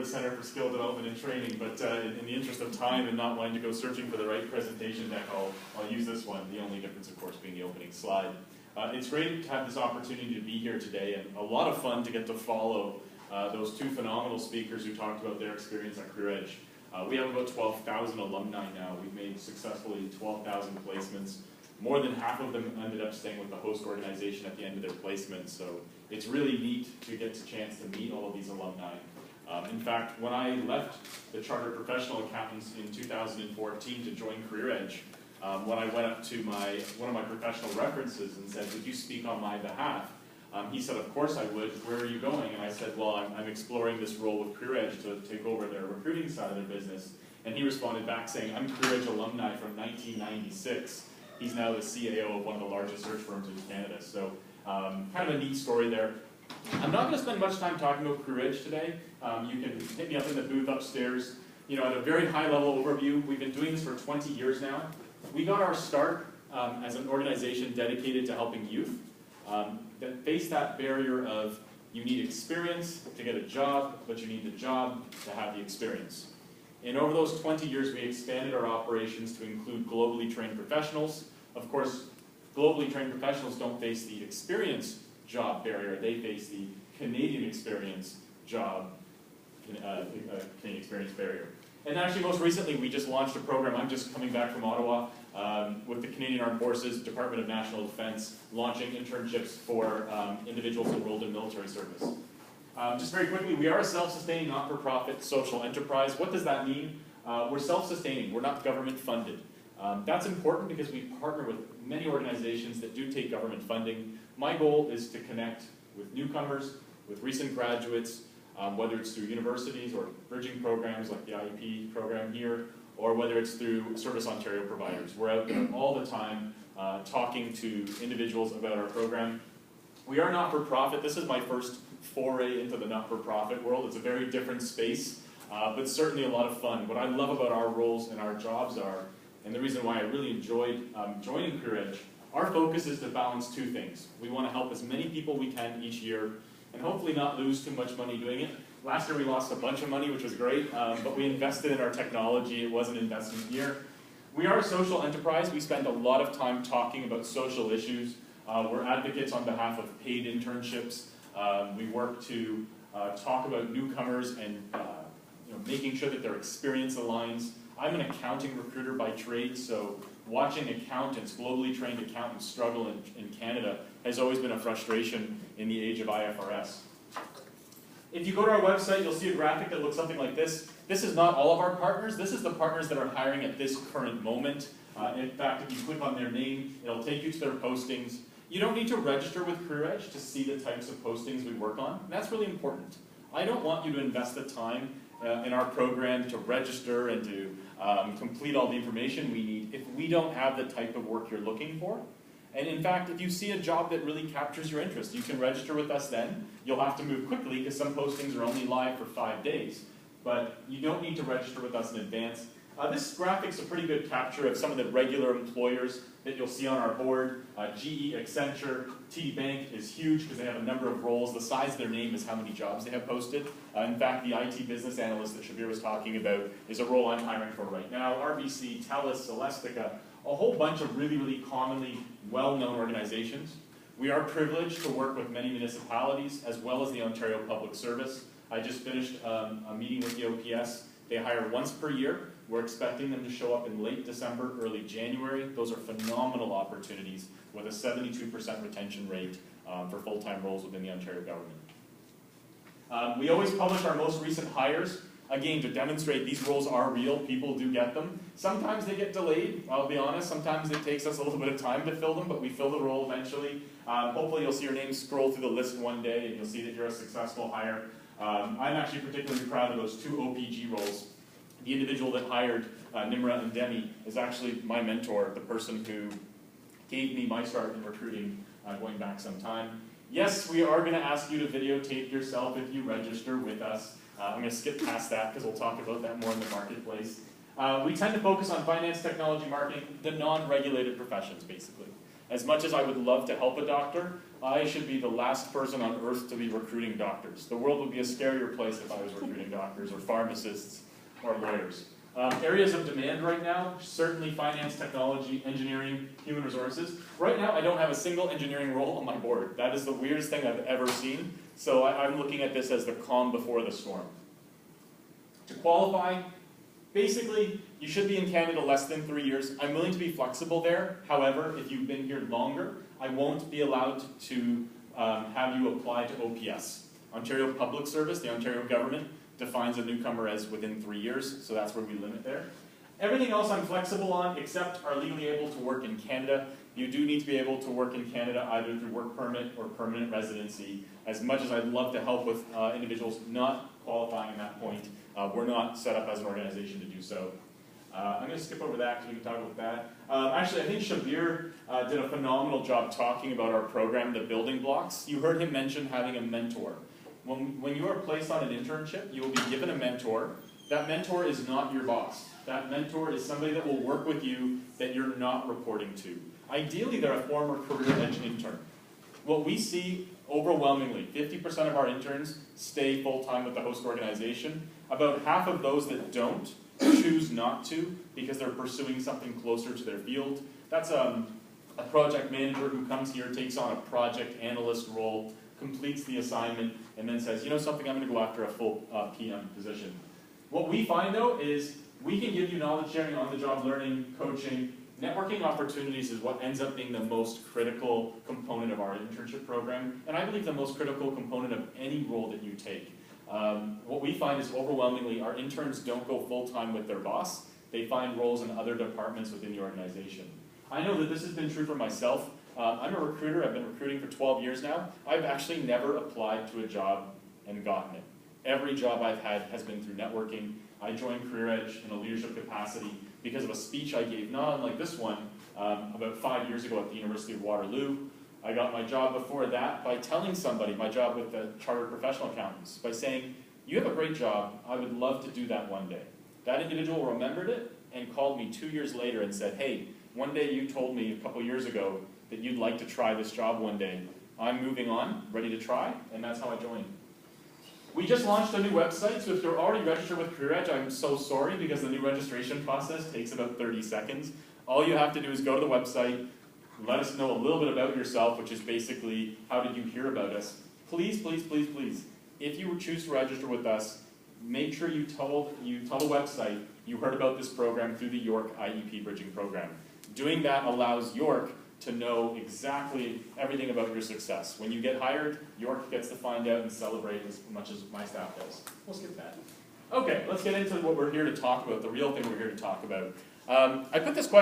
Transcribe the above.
the Center for Skill Development and Training, but in the interest of time and not wanting to go searching for the right presentation deck, I'll use this one, the only difference, of course, being the opening slide. It's great to have this opportunity to be here today, and a lot of fun to get to follow those two phenomenal speakers who talked about their experience at CareerEdge. We have about 12,000 alumni now. We've made successfully 12,000 placements. More than half of them ended up staying with the host organization at the end of their placement, so it's really neat to get the chance to meet all of these alumni. In fact, when I left the Chartered Professional Accountants in 2014 to join CareerEdge, when I went up to one of my professional references and said, "Would you speak on my behalf?" He said, "Of course I would. Where are you going?" And I said, "Well, I'm exploring this role with CareerEdge to take over their recruiting side of their business." And he responded back saying, "I'm CareerEdge alumni from 1996. He's now the CAO of one of the largest search firms in Canada. So kind of a neat story there. I'm not going to spend much time talking about CareerEdge today. You can hit me up in the booth upstairs. You know, at a very high level overview, we've been doing this for 20 years now. We got our start as an organization dedicated to helping youth that face that barrier of you need experience to get a job, but you need the job to have the experience. And over those 20 years, we expanded our operations to include globally trained professionals. Of course, globally trained professionals don't face the experience job barrier. They face the Canadian experience job, Canadian experience barrier. And actually, most recently, we just launched a program. I'm just coming back from Ottawa with the Canadian Armed Forces, Department of National Defence, launching internships for individuals enrolled in military service. Just very quickly, we are a self-sustaining, not-for-profit social enterprise. What does that mean? We're self-sustaining. We're not government-funded. That's important because we partner with many organizations that do take government funding. My goal is to connect with newcomers, with recent graduates, whether it's through universities or bridging programs like the IEP program here, or whether it's through Service Ontario providers. We're out there all the time talking to individuals about our program. We are not-for-profit. This is my first foray into the not-for-profit world. It's a very different space, but certainly a lot of fun. What I love about our roles and our jobs are, and the reason why I really enjoyed joining CareerEdge, our focus is to balance two things. We want to help as many people we can each year, and hopefully not lose too much money doing it. Last year we lost a bunch of money, which was great, but we invested in our technology. It was an investment year. We are a social enterprise. We spend a lot of time talking about social issues. We're advocates on behalf of paid internships. We work to talk about newcomers and making sure that their experience aligns. I'm an accounting recruiter by trade, so watching accountants, globally trained accountants, struggle in Canada has always been a frustration in the age of IFRS. If you go to our website, you'll see a graphic that looks something like this. This is not all of our partners. This is the partners that are hiring at this current moment. In fact, if you click on their name, it'll take you to their postings. You don't need to register with CareerEdge to see the types of postings we work on. That's really important. I don't want you to invest the time in our program to register and to complete all the information we need if we don't have the type of work you're looking for. And in fact, if you see a job that really captures your interest, you can register with us then. You'll have to move quickly because some postings are only live for 5 days. But you don't need to register with us in advance. This graphic's a pretty good capture of some of the regular employers that you'll see on our board. GE, Accenture, TD Bank is huge because they have a number of roles. The size of their name is how many jobs they have posted. In fact, the IT business analyst that Shabir was talking about is a role I'm hiring for right now. RBC, TELUS, Celestica, a whole bunch of really, really commonly well-known organizations. We are privileged to work with many municipalities as well as the Ontario Public Service. I just finished a meeting with the OPS. They hire once per year. We're expecting them to show up in late December, early January. Those are phenomenal opportunities with a 72% retention rate for full-time roles within the Ontario government. We always publish our most recent hires. Again, to demonstrate these roles are real, people do get them. Sometimes they get delayed, I'll be honest. Sometimes it takes us a little bit of time to fill them, but we fill the role eventually. Hopefully you'll see your name scroll through the list one day and you'll see that you're a successful hire. I'm actually particularly proud of those 2 OPG roles. The individual that hired Nimra and Demi is actually my mentor, the person who gave me my start in recruiting going back some time. Yes, we are going to ask you to videotape yourself if you register with us. I'm going to skip past that because we'll talk about that more in the marketplace. We tend to focus on finance, technology, marketing, the non-regulated professions, basically. As much as I would love to help a doctor, I should be the last person on earth to be recruiting doctors. The world would be a scarier place if I was recruiting doctors or pharmacists or lawyers. Areas of demand right now, certainly finance, technology, engineering, human resources. Right now, I don't have a single engineering role on my board. That is the weirdest thing I've ever seen. So I'm looking at this as the calm before the storm. To qualify, basically, you should be in Canada less than 3 years. I'm willing to be flexible there. However, if you've been here longer, I won't be allowed to have you apply to OPS. Ontario Public Service, the Ontario government, defines a newcomer as within 3 years, so that's where we limit there. Everything else I'm flexible on, except are legally able to work in Canada. You do need to be able to work in Canada either through work permit or permanent residency. As much as I'd love to help with individuals not qualifying at that point, we're not set up as an organization to do so. I'm going to skip over that because we can talk about that. Actually, I think Shabir did a phenomenal job talking about our program, the building blocks. You heard him mention having a mentor. When you are placed on an internship, you will be given a mentor. That mentor is not your boss. That mentor is somebody that will work with you that you're not reporting to. Ideally, they're a former career edge intern. What we see overwhelmingly, 50% of our interns stay full-time with the host organization. About half of those that don't choose not to because they're pursuing something closer to their field. That's a project manager who comes here, takes on a project analyst role, completes the assignment, and then says, you know something, I'm going to go after a full PM position. What we find, though, is we can give you knowledge sharing, on-the-job learning, coaching. Networking opportunities is what ends up being the most critical component of our internship program, and I believe the most critical component of any role that you take. What we find is overwhelmingly our interns don't go full-time with their boss. They find roles in other departments within the organization. I know that this has been true for myself. I'm a recruiter. I've been recruiting for 12 years now. I've actually never applied to a job and gotten it. Every job I've had has been through networking. I joined Career Edge in a leadership capacity because of a speech I gave, not unlike this one, about 5 years ago at the University of Waterloo. I got my job before that by telling somebody, my job with the Chartered Professional Accountants, by saying, you have a great job, I would love to do that one day. That individual remembered it and called me 2 years later and said, hey, one day you told me a couple years ago that you'd like to try this job one day. I'm moving on, ready to try, and that's how I joined. We just launched a new website, so if you're already registered with Career Edge, I'm so sorry because the new registration process takes about 30 seconds. All you have to do is go to the website, let us know a little bit about yourself, which is basically how did you hear about us. Please, please, please, please, if you choose to register with us, make sure you tell the website you heard about this program through the York IEP Bridging Program. Doing that allows York to know exactly everything about your success. When you get hired, York gets to find out and celebrate as much as my staff does. We'll skip that. Okay, let's get into what we're here to talk about, the real thing we're here to talk about. I put this question